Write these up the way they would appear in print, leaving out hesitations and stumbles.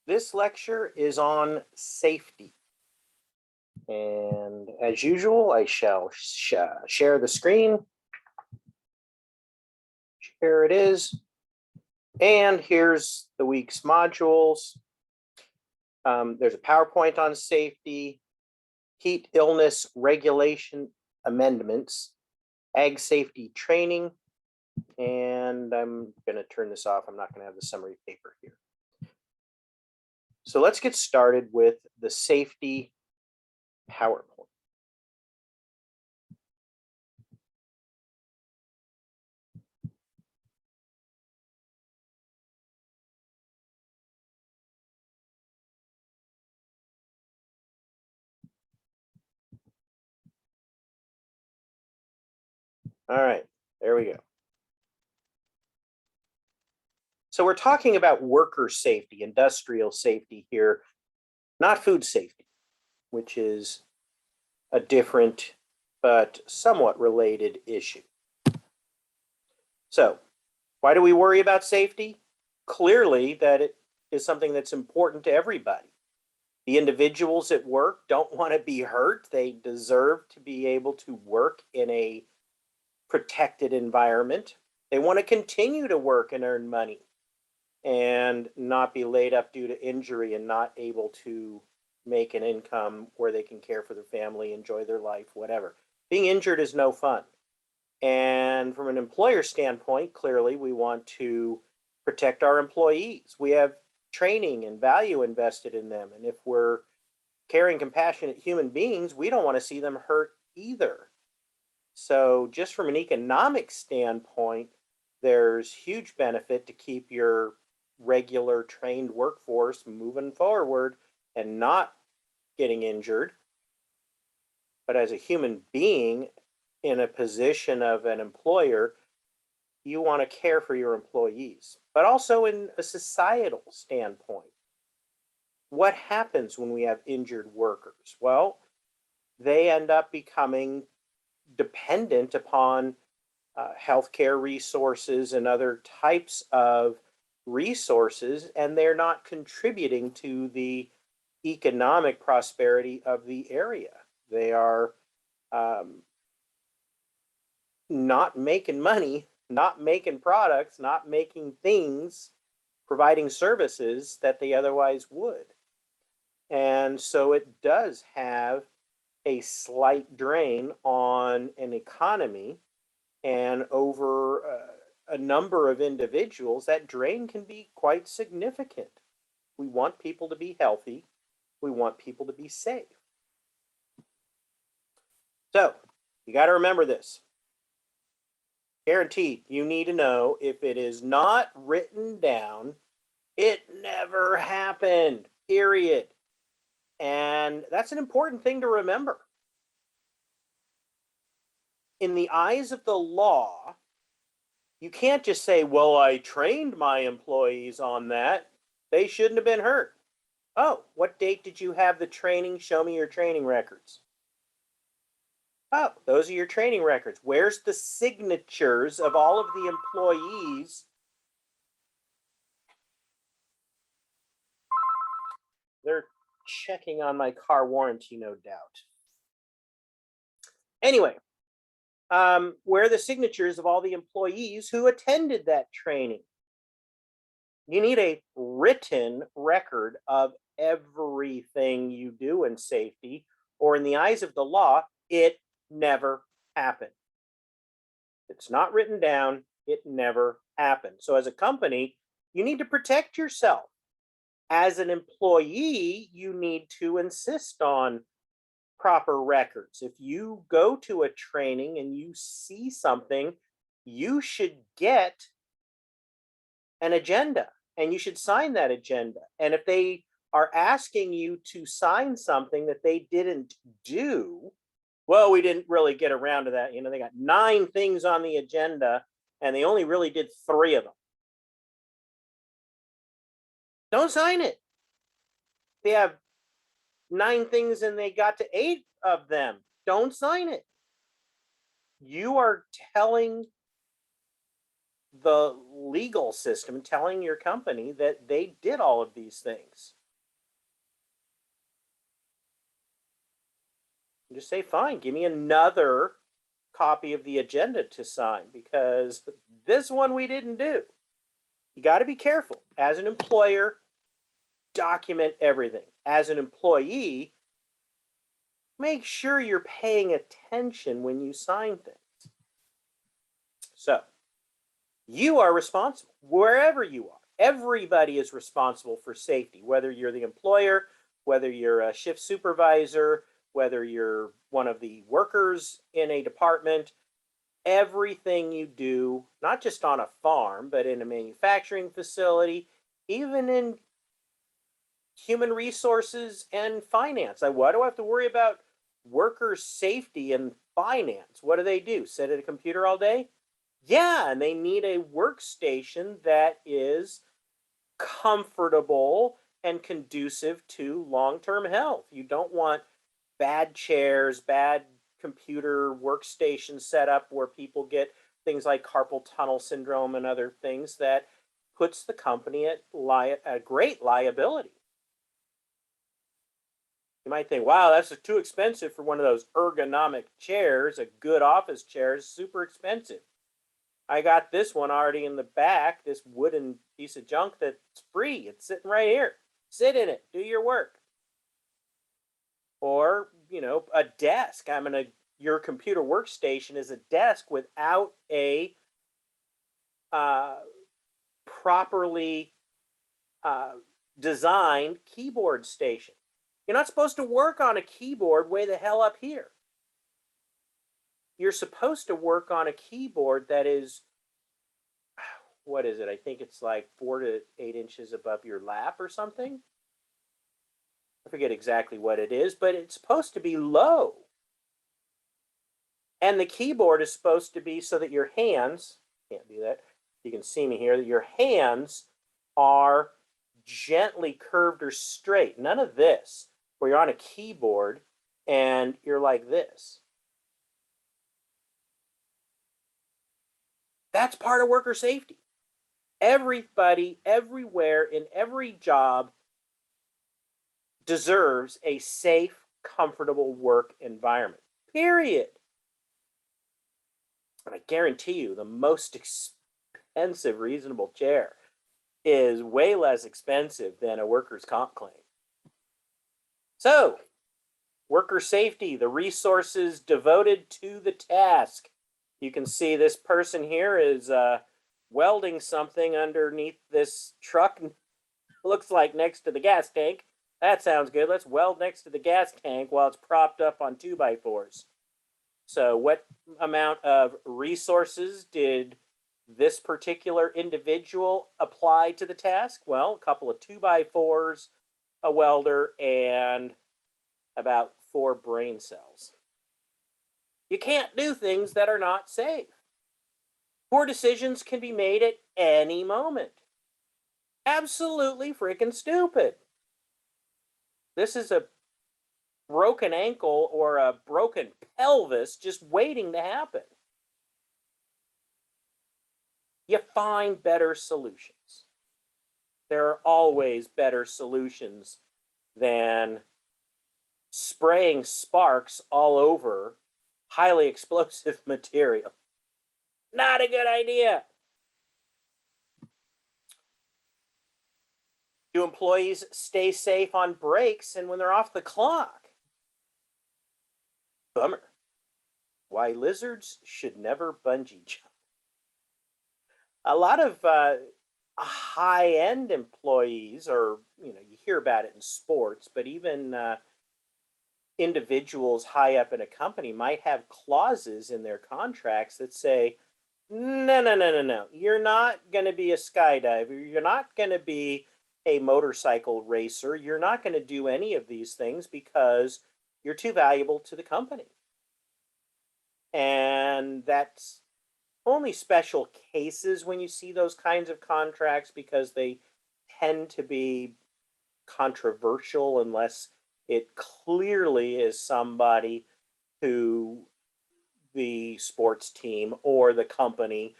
This lecture is on safety. And as usual, I shall share the screen. Here it is. And here's the week's modules. There's a PowerPoint on safety, heat illness regulation amendments, ag safety training, and I'm going to turn this off. I'm not going to have the summary paper here. So let's get started with the safety PowerPoint. All right, there we go. So we're talking about worker safety, industrial safety here, not food safety, which is a different but somewhat related issue. So why do we worry about safety? Clearly that it is something that's important to everybody. The individuals at work don't want to be hurt. They deserve to be able to work in a protected environment. They want to continue to work and earn money and not be laid up due to injury and not able to make an income where they can care for their family, enjoy their life, whatever. Being injured is no fun. And from an employer standpoint, clearly we want to protect our employees. We have training and value invested in them. And if we're caring, compassionate human beings, we don't want to see them hurt either. So just from an economic standpoint, there's huge benefit to keep your regular trained workforce moving forward and not getting injured. But as a human being in a position of an employer, you want to care for your employees, but also in a societal standpoint. What happens when we have injured workers? Well, they end up becoming dependent upon healthcare resources and other types of resources, and they're not contributing to the economic prosperity of the area. They are not making money, not making products, not making things, providing services that they otherwise would. And so it does have a slight drain on an economy, and over a number of individuals, that drain can be quite significant. We want people to be healthy. We want people to be safe. So you got to remember this. Guaranteed, you need to know, if it is not written down, it never happened, period. And that's an important thing to remember. In the eyes of the law, you can't just say, well, I trained my employees on that. They shouldn't have been hurt. Oh, what date did you have the training? Show me your training records. Oh, those are your training records. Where's the signatures of all of the employees? They're checking on my car warranty, no doubt. Anyway, where are the signatures of all the employees who attended that training? You need a written record of everything you do in safety, or in the eyes of the law, it never happened. It's not written down, it never happened. So as a company, you need to protect yourself. As an employee, you need to insist on proper records. If you go to a training and you see something, you should get an agenda and you should sign that agenda. And if they are asking you to sign something that they didn't do, well, we didn't really get around to that. You know, they got 9 things on the agenda and they only really did 3 of them. Don't sign it. They have 9 things and they got to 8 of them. Don't sign it. You are telling the legal system, telling your company that they did all of these things. Just say, fine, give me another copy of the agenda to sign because this one we didn't do. You got to be careful. As an employer, document everything. As an employee, make sure you're paying attention when you sign things. So, you are responsible wherever you are. Everybody is responsible for safety, whether you're the employer, whether you're a shift supervisor, whether you're one of the workers in a department. Everything you do, not just on a farm, but in a manufacturing facility, even in human resources and finance. Why do I have to worry about worker safety and finance? What do they do? Sit at a computer all day? Yeah, and they need a workstation that is comfortable and conducive to long-term health. You don't want bad chairs, bad computer workstations set up where people get things like carpal tunnel syndrome and other things that puts the company at a great liability. You might think, wow, that's too expensive for one of those ergonomic chairs. A good office chair is super expensive. I got this one already in the back, this wooden piece of junk that's free. It's sitting right here. Sit in it, do your work. Or, a desk. Your computer workstation is a desk without a properly designed keyboard station. You're not supposed to work on a keyboard way the hell up here. You're supposed to work on a keyboard that is, what is it? I think it's like 4 to 8 inches above your lap or something. I forget exactly what it is, but it's supposed to be low. And the keyboard is supposed to be so that your hands, can't do that, you can see me here, that your hands are gently curved or straight. None of this, where you're on a keyboard and you're like this. That's part of worker safety. Everybody, everywhere, in every job deserves a safe, comfortable work environment. Period. And I guarantee you, the most expensive reasonable chair is way less expensive than a workers' comp claim. So, worker safety, the resources devoted to the task. You can see this person here is welding something underneath this truck. Looks like next to the gas tank. That sounds good. Let's weld next to the gas tank while it's propped up on 2x4s. So what amount of resources did this particular individual apply to the task? Well, a couple of 2x4s, a welder, and about 4 brain cells. You can't do things that are not safe. Poor decisions can be made at any moment. Absolutely freaking stupid. This is a broken ankle or a broken pelvis just waiting to happen. You find better solutions. There are always better solutions than spraying sparks all over highly explosive material. Not a good idea. Do employees stay safe on breaks and when they're off the clock? Bummer. Why lizards should never bungee jump. A lot of high-end employees, or you hear about it in sports, but even individuals high up in a company might have clauses in their contracts that say, no. You're not going to be a skydiver. You're not going to be a motorcycle racer. You're not going to do any of these things because you're too valuable to the company. And that's only special cases when you see those kinds of contracts because they tend to be controversial unless it clearly is somebody who the sports team or the company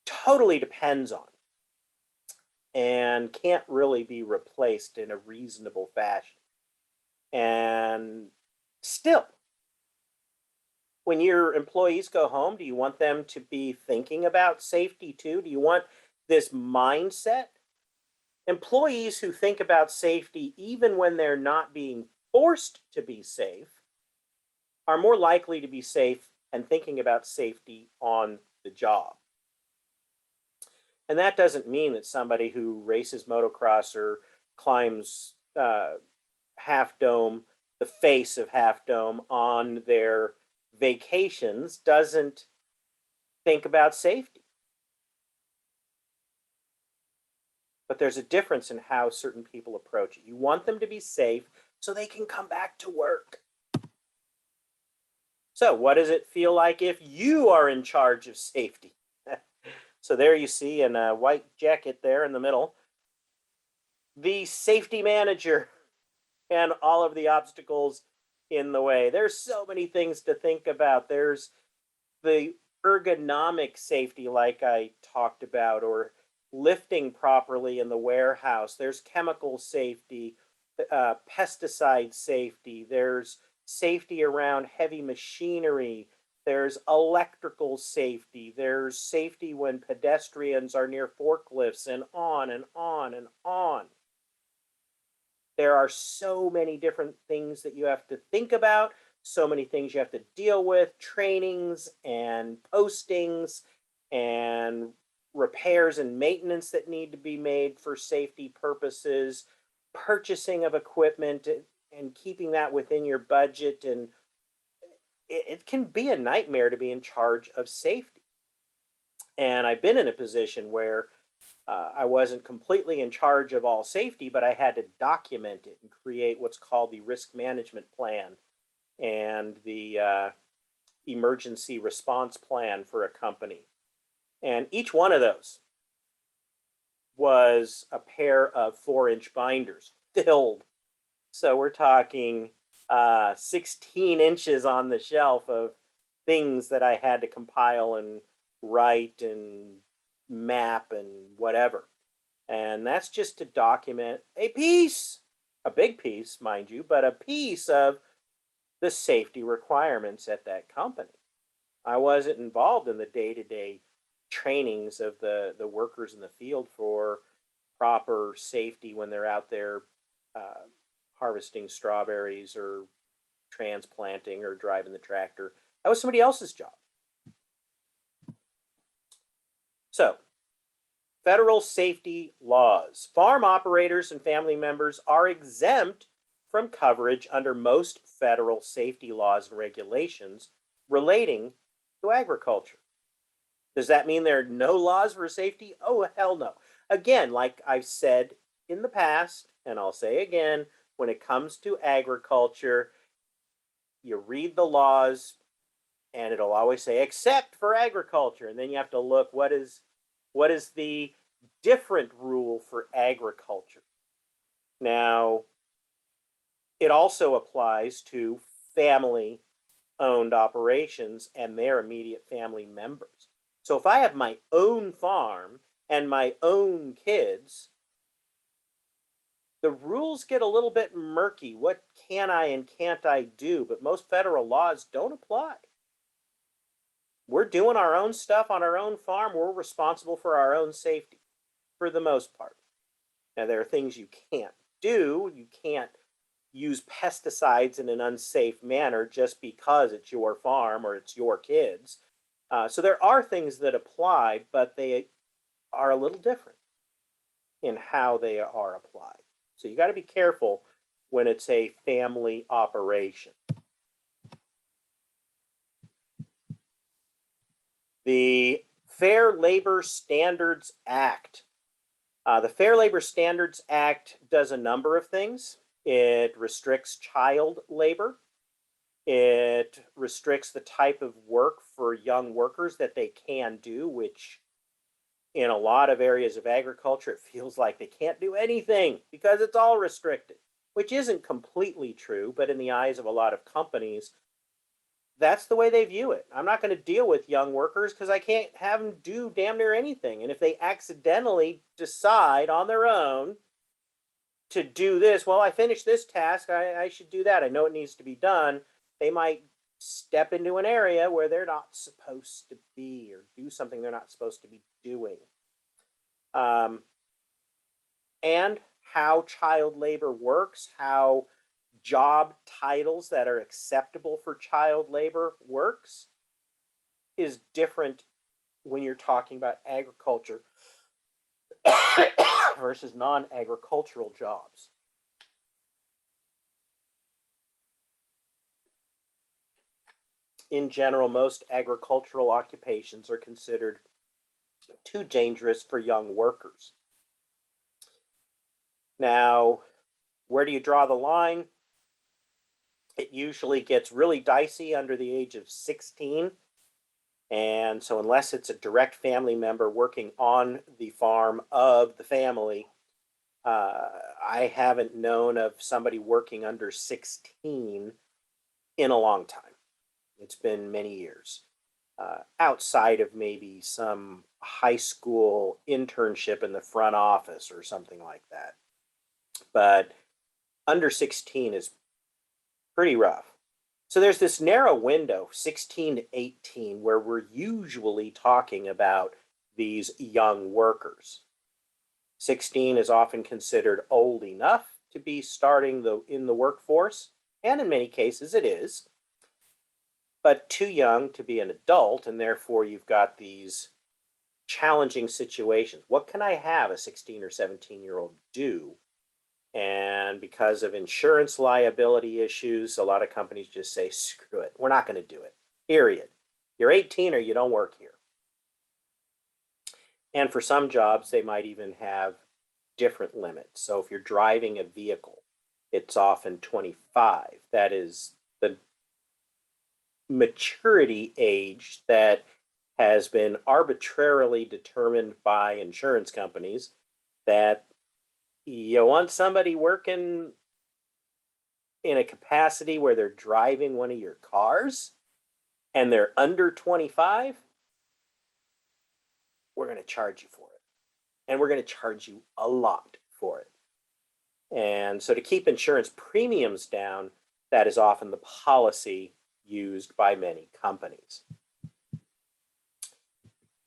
totally depends on and can't really be replaced in a reasonable fashion. And still, When your employees go home, do you want them to be thinking about safety too? Do you want this mindset? Employees who think about safety, even when they're not being forced to be safe, are more likely to be safe and thinking about safety on the job. And that doesn't mean that somebody who races motocross or climbs Half Dome, the face of Half Dome on their vacations, doesn't think about safety. But there's a difference in how certain people approach it. You want them to be safe so they can come back to work. So, what does it feel like if you are in charge of safety? So, there you see in a white jacket there in the middle, the safety manager and all of the obstacles in the way. There's so many things to think about. There's the ergonomic safety, like I talked about, or lifting properly in the warehouse. There's chemical safety, pesticide safety. There's safety around heavy machinery. There's electrical safety. There's safety when pedestrians are near forklifts, and on and on and on. There are so many different things that you have to think about, so many things you have to deal with, trainings and postings and repairs and maintenance that need to be made for safety purposes, purchasing of equipment and keeping that within your budget. And it can be a nightmare to be in charge of safety. And I've been in a position where I wasn't completely in charge of all safety, but I had to document it and create what's called the risk management plan and the emergency response plan for a company. And each one of those was a pair of 4-inch binders filled. So we're talking 16 inches on the shelf of things that I had to compile and write and map and whatever. And that's just to document a piece, a big piece, mind you, but a piece of the safety requirements at that company. I wasn't involved in the day-to-day trainings of the workers in the field for proper safety when they're out there harvesting strawberries or transplanting or driving the tractor. That was somebody else's job. So, federal safety laws. Farm operators and family members are exempt from coverage under most federal safety laws and regulations relating to agriculture. Does that mean there are no laws for safety? Oh, hell no. Again, like I've said in the past, and I'll say again, when it comes to agriculture, you read the laws and it'll always say except for agriculture, and then you have to look what is the different rule for agriculture. Now, it also applies to family owned operations and their immediate family members. So if I have my own farm and my own kids, the rules get a little bit murky. What can I and can't I do? But most federal laws don't apply. We're doing our own stuff on our own farm. We're responsible for our own safety for the most part. Now, there are things you can't do. You can't use pesticides in an unsafe manner just because it's your farm or it's your kids. So there are things that apply, but they are a little different in how they are applied. So you got to be careful when it's a family operation. The Fair Labor Standards Act. The Fair Labor Standards Act does a number of things. It restricts child labor. It restricts the type of work for young workers that they can do, which in a lot of areas of agriculture, it feels like they can't do anything because it's all restricted, which isn't completely true, but in the eyes of a lot of companies, that's the way they view it. I'm not going to deal with young workers because I can't have them do damn near anything. And if they accidentally decide on their own to do this, well, I finished this task, I should do that. I know it needs to be done. They might step into an area where they're not supposed to be or do something they're not supposed to be doing. And how child labor works, how job titles that are acceptable for child labor works is different when you're talking about agriculture versus non-agricultural jobs. In general, most agricultural occupations are considered too dangerous for young workers. Now, where do you draw the line? It usually gets really dicey under the age of 16. And so unless it's a direct family member working on the farm of the family, I haven't known of somebody working under 16 in a long time. It's been many years. Outside of maybe some high school internship in the front office or something like that. But under 16 is pretty rough. So there's this narrow window, 16 to 18, where we're usually talking about these young workers. 16 is often considered old enough to be starting in the workforce, and in many cases it is, but too young to be an adult, and therefore you've got these challenging situations. What can I have a 16 or 17-year-old do? And because of insurance liability issues, a lot of companies just say, screw it, we're not going to do it, period. You're 18 or you don't work here. And for some jobs, they might even have different limits. So if you're driving a vehicle, it's often 25. That is the maturity age that has been arbitrarily determined by insurance companies, that you want somebody working in a capacity where they're driving one of your cars and they're under 25, we're going to charge you for it. And we're going to charge you a lot for it. And so to keep insurance premiums down, that is often the policy used by many companies.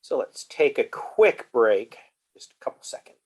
So let's take a quick break, just a couple seconds.